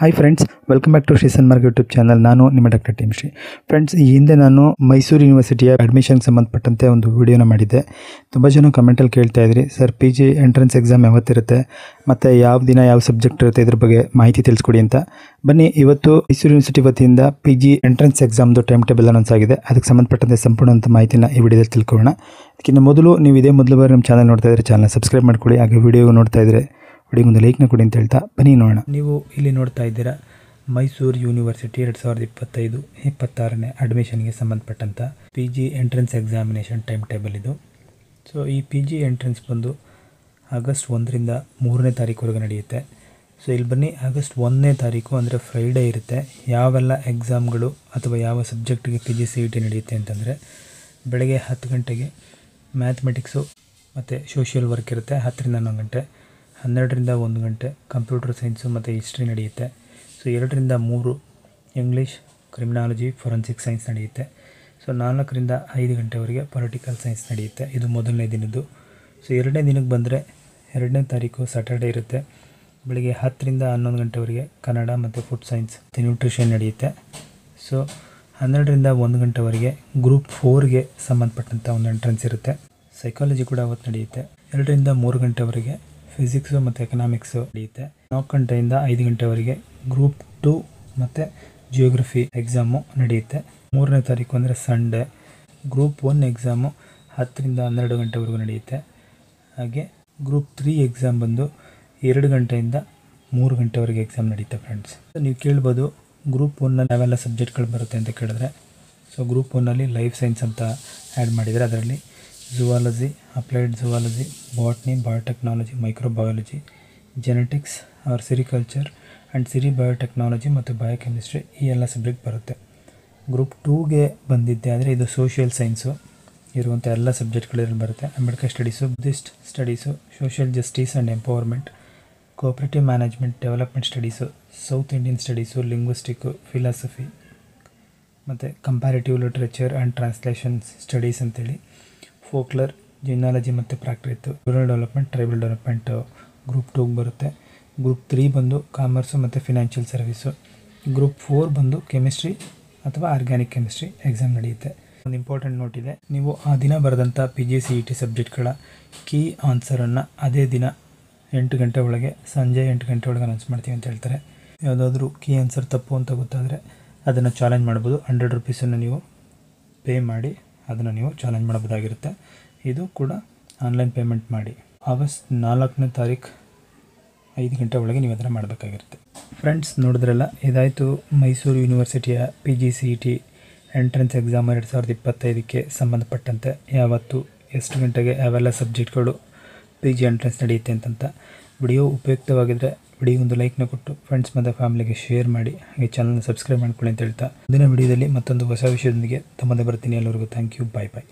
Hi friends, welcome back to Shri Sanmarg YouTube channel. ನಾನು ನಿಮ್ಮ doctor Tim Shri. Friends, ಈ ಹಿಂದೆ ನಾನು ಮೈಸೂರು ಯೂನಿವರ್ಸಿಟಿಯ ಅಡ್ಮಿಷನ್ಗೆ ಸಂಬಂಧಪಟ್ಟಂತೆ ಒಂದು ವಿಡಿಯೋನ ಮಾಡಿದ್ದೆ. ತುಂಬ ಜನ ಕಮೆಂಟಲ್ಲಿ ಕೇಳ್ತಾ ಇದ್ರಿ, sir P G entrance exam ಯಾವತ್ತಿರುತ್ತೆ ಮತ್ತು ಯಾವ ದಿನ ಯಾವ ಸಬ್ಜೆಕ್ಟ್ ಇರುತ್ತೆ, ಇದ್ರ ಬಗ್ಗೆ ಮಾಹಿತಿ ತಿಳಿಸ್ಕೊಡಿ ಅಂತ. ಬನ್ನಿ, ಇವತ್ತು ಮೈಸೂರು ಯೂನಿವರ್ಸಿಟಿ ವತಿಯಿಂದ ಪಿ ಜಿ ಎಂಟ್ರೆನ್ಸ್ ಎಕ್ಸಾಮ್ದು ಟೈಮ್ ಟೇಬಲ್ ಅನೌನ್ಸ್ ಆಗಿದೆ. ಅದಕ್ಕೆ ಸಂಬಂಧಪಟ್ಟಂತೆ ಸಂಪೂರ್ಣಂತ ಮಾಹಿತಿನ ಈ ವಿಡಿಯೋದಲ್ಲಿ ತಿಳ್ಕೊಳ್ಳೋಣ. ಅದಕ್ಕಿಂತ ಮೊದಲು ನೀವು ಇದೇ ಮೊದಲು ಬಾರಿ ನಮ್ಮ ಚಾನಲ್ ನೋಡ್ತಾ ಇದ್ದರೆ ಚಾನಲ್ ಸಬ್ಸ್ಕ್ರೈಬ್ ಮಾಡ್ಕೊಳ್ಳಿ. ಹಾಗೆ ವಿಡಿಯೋ ನೋಡ್ತಾ ಇದ್ದರೆ ವಿಡಿಯೋಗೊಂದು ಲೈಕ್ನ ಕೊಡಿ ಅಂತ ಹೇಳ್ತಾ ಬನ್ನಿ ನೋಡೋಣ. ನೀವು ಇಲ್ಲಿ ನೋಡ್ತಾ ಇದ್ದೀರಾ ಮೈಸೂರು ಯೂನಿವರ್ಸಿಟಿ 2025-26ನೇ ಅಡ್ಮಿಷನ್ಗೆ ಸಂಬಂಧಪಟ್ಟಂಥ P G entrance examination time table ಇದು. ಸೊ ಈ ಪಿ ಜಿ ಎಂಟ್ರೆನ್ಸ್ ಬಂದು ಆಗಸ್ಟ್ 1ರಿಂದ 3ನೇ ತಾರೀಕುವರೆಗೆ ನಡೆಯುತ್ತೆ. ಸೊ ಇಲ್ಲಿ ಬನ್ನಿ, ಆಗಸ್ಟ್ 1ನೇ ತಾರೀಕು ಅಂದರೆ ಫ್ರೈಡೇ ಇರುತ್ತೆ. ಯಾವೆಲ್ಲ ಎಕ್ಸಾಮ್ಗಳು ಅಥವಾ ಯಾವ ಸಬ್ಜೆಕ್ಟಿಗೆ P G C E T ನಡೆಯುತ್ತೆ ಅಂತಂದರೆ, ಬೆಳಗ್ಗೆ 10 ಗಂಟೆಗೆ ಮ್ಯಾಥಮೆಟಿಕ್ಸು ಮತ್ತು ಸೋಷಿಯಲ್ ವರ್ಕ್ ಇರುತ್ತೆ 10ರಿಂದ 11 ಗಂಟೆ. 12ರಿಂದ 1 ಗಂಟೆ ಕಂಪ್ಯೂಟರ್ ಸೈನ್ಸು ಮತ್ತು ಹಿಸ್ಟ್ರಿ ನಡೆಯುತ್ತೆ. ಸೊ 2ರಿಂದ 3 ಇಂಗ್ಲೀಷ್, ಕ್ರಿಮಿನಾಲಜಿ, ಫೊರೆನ್ಸಿಕ್ ಸೈನ್ಸ್ ನಡೆಯುತ್ತೆ. ಸೊ 4ರಿಂದ 5 ಗಂಟೆವರೆಗೆ ಪೊಲಿಟಿಕಲ್ ಸೈನ್ಸ್ ನಡೆಯುತ್ತೆ. ಇದು ಮೊದಲನೇ ದಿನದ್ದು. ಸೊ 2ನೇ ದಿನಕ್ಕೆ ಬಂದರೆ 2ನೇ ತಾರೀಕು ಸ್ಯಾಟರ್ಡೇ ಇರುತ್ತೆ. ಬೆಳಗ್ಗೆ 10ರಿಂದ 11 ಗಂಟೆವರೆಗೆ ಕನ್ನಡ ಮತ್ತು ಫುಡ್ ಸೈನ್ಸ್ ಮತ್ತು ನ್ಯೂಟ್ರಿಷನ್ ನಡೆಯುತ್ತೆ. ಸೊ 12ರಿಂದ 1 ಗಂಟೆವರೆಗೆ ಗ್ರೂಪ್ 4ಗೆ ಸಂಬಂಧಪಟ್ಟಂಥ ಒಂದು ಎಂಟ್ರೆನ್ಸ್ ಇರುತ್ತೆ. ಸೈಕಾಲಜಿ ಕೂಡ ಅವತ್ತು ನಡೆಯುತ್ತೆ. 2ರಿಂದ 3 ಗಂಟೆವರೆಗೆ ಫಿಸಿಕ್ಸು ಮತ್ತು ಎಕನಾಮಿಕ್ಸು ನಡೆಯುತ್ತೆ. 4 ಗಂಟೆಯಿಂದ 5 ಗಂಟೆವರೆಗೆ ಗ್ರೂಪ್ 2 ಮತ್ತು ಜಿಯೋಗ್ರಫಿ ಎಕ್ಸಾಮು ನಡೆಯುತ್ತೆ. 3ನೇ ತಾರೀಕು ಅಂದರೆ ಸಂಡೇ ಗ್ರೂಪ್ 1 ಎಕ್ಸಾಮು 10ರಿಂದ 12 ಗಂಟೆವರೆಗೂ ನಡೆಯುತ್ತೆ. ಹಾಗೆ ಗ್ರೂಪ್ 3 ಎಕ್ಸಾಮ್ ಬಂದು 2 ಗಂಟೆಯಿಂದ 3 ಗಂಟೆವರೆಗೆ ಎಕ್ಸಾಮ್ ನಡೆಯುತ್ತೆ. ಫ್ರೆಂಡ್ಸ್, ನೀವು ಕೇಳ್ಬೋದು ಗ್ರೂಪ್ 1ನಲ್ಲಿ ಯಾವೆಲ್ಲ ಸಬ್ಜೆಕ್ಟ್ಗಳು ಬರುತ್ತೆ ಅಂತ ಕೇಳಿದ್ರೆ, ಸೊ ಗ್ರೂಪ್ 1ನಲ್ಲಿ ಲೈಫ್ ಸೈನ್ಸ್ ಅಂತ ಆ್ಯಡ್ ಮಾಡಿದರೆ, ಅದರಲ್ಲಿ zoology, applied zoology, botany, biotechnology, microbiology, genetics or sericulture and seri biotechnology ಮತ್ತು ಬಯೋಕೆಮಿಸ್ಟ್ರಿ, ಈ ಎಲ್ಲ ಸಬ್ಜೆಕ್ಟ್ ಬರುತ್ತೆ. ಗ್ರೂಪ್ 2ಗೆ ಬಂದಿದ್ದೆ ಆದರೆ ಇದು ಸೋಷಿಯಲ್ ಸೈನ್ಸು ಇರುವಂಥ ಎಲ್ಲ ಸಬ್ಜೆಕ್ಟ್ಗಳಲ್ಲಿ ಬರುತ್ತೆ. Ambedkar studies, Buddhist studies, social justice and empowerment, cooperative management, development studies, South Indian studies, linguistic, philosophy ಮತ್ತು comparative literature and translation studies ಅಂತೇಳಿ, ಫೋಕ್ಲರ್, ಜಿನಾಲಜಿ ಮತ್ತು Prakrit, rural development, tribal development group 2ಗೆ ಬರುತ್ತೆ. ಗ್ರೂಪ್ 3 ಬಂದು ಕಾಮರ್ಸು ಮತ್ತು ಫಿನಾನ್ಷಿಯಲ್ ಸರ್ವಿಸು. ಗ್ರೂಪ್ 4 ಬಂದು chemistry ಅಥವಾ organic chemistry exam ನಡೆಯುತ್ತೆ. ಒಂದು ಇಂಪಾರ್ಟೆಂಟ್ ನೋಟ್ ಇದೆ, ನೀವು ಆ ದಿನ ಬರೆದಂಥ P G C E T ಸಬ್ಜೆಕ್ಟ್ಗಳ ಕೀ ಆನ್ಸರನ್ನು ಅದೇ ದಿನ 8 ಗಂಟೆ ಒಳಗೆ, ಸಂಜೆ 8 ಗಂಟೆ ಒಳಗೆ ಅನೌನ್ಸ್ ಮಾಡ್ತೀವಿ ಅಂತ ಹೇಳ್ತಾರೆ. ಯಾವುದಾದ್ರೂ ಕೀ ಆನ್ಸರ್ ತಪ್ಪು ಅಂತ ಗೊತ್ತಾದರೆ ಅದನ್ನು ಚಾಲೆಂಜ್ ಮಾಡ್ಬೋದು. 100 ರುಪೀಸನ್ನು ನೀವು ಪೇ ಮಾಡಿ ಅದನ್ನು ನೀವು ಚಾಲೆಂಜ್ ಮಾಡಬಹುದಾಗಿರುತ್ತೆ. ಇದು ಕೂಡ ಆನ್ಲೈನ್ ಪೇಮೆಂಟ್ ಮಾಡಿ ಆಗಸ್ಟ್ 4ನೇ ತಾರೀಕು 5 ಗಂಟೆ ಒಳಗೆ ನೀವು ಅದನ್ನು ಮಾಡಬೇಕಾಗಿರುತ್ತೆ. ಫ್ರೆಂಡ್ಸ್, ನೋಡಿದ್ರಲ್ಲ, ಇದಾಯಿತು ಮೈಸೂರು ಯೂನಿವರ್ಸಿಟಿಯ P G C E T entrance exam 2025ಕ್ಕೆ ಸಂಬಂಧಪಟ್ಟಂತೆ ಯಾವತ್ತು, ಎಷ್ಟು ಗಂಟೆಗೆ, ಯಾವೆಲ್ಲ ಸಬ್ಜೆಕ್ಟ್ಗಳು ಪಿ ಜಿ ಎಂಟ್ರೆನ್ಸ್ ನಡೆಯುತ್ತೆ ಅಂತಂತ. ವಿಡಿಯೋ ಉಪಯುಕ್ತವಾಗಿದ್ದರೆ ವಿಡಿಯೋಗೊಂದು ಲೈಕ್ನ ಕೊಟ್ಟು ಫ್ರೆಂಡ್ಸ್ ಮತ್ತು ಫ್ಯಾಮಿಲಿಗೆ ಶೇರ್ ಮಾಡಿ. ಹಾಗೆ ಚಾನಲ್ನ ಸಬ್ಸ್ಕ್ರೈಬ್ ಮಾಡ್ಕೊಳ್ಳಿ ಅಂತ ಹೇಳ್ತಾ ಮುಂದಿನ ವಿಡಿಯೋದಲ್ಲಿ ಮತ್ತೊಂದು ಹೊಸ ವಿಷಯದೊಂದಿಗೆ ತಮ್ಮದೇ ಬರ್ತೀನಿ. ಎಲ್ಲರಿಗೂ ಥ್ಯಾಂಕ್ ಯು. Bye bye.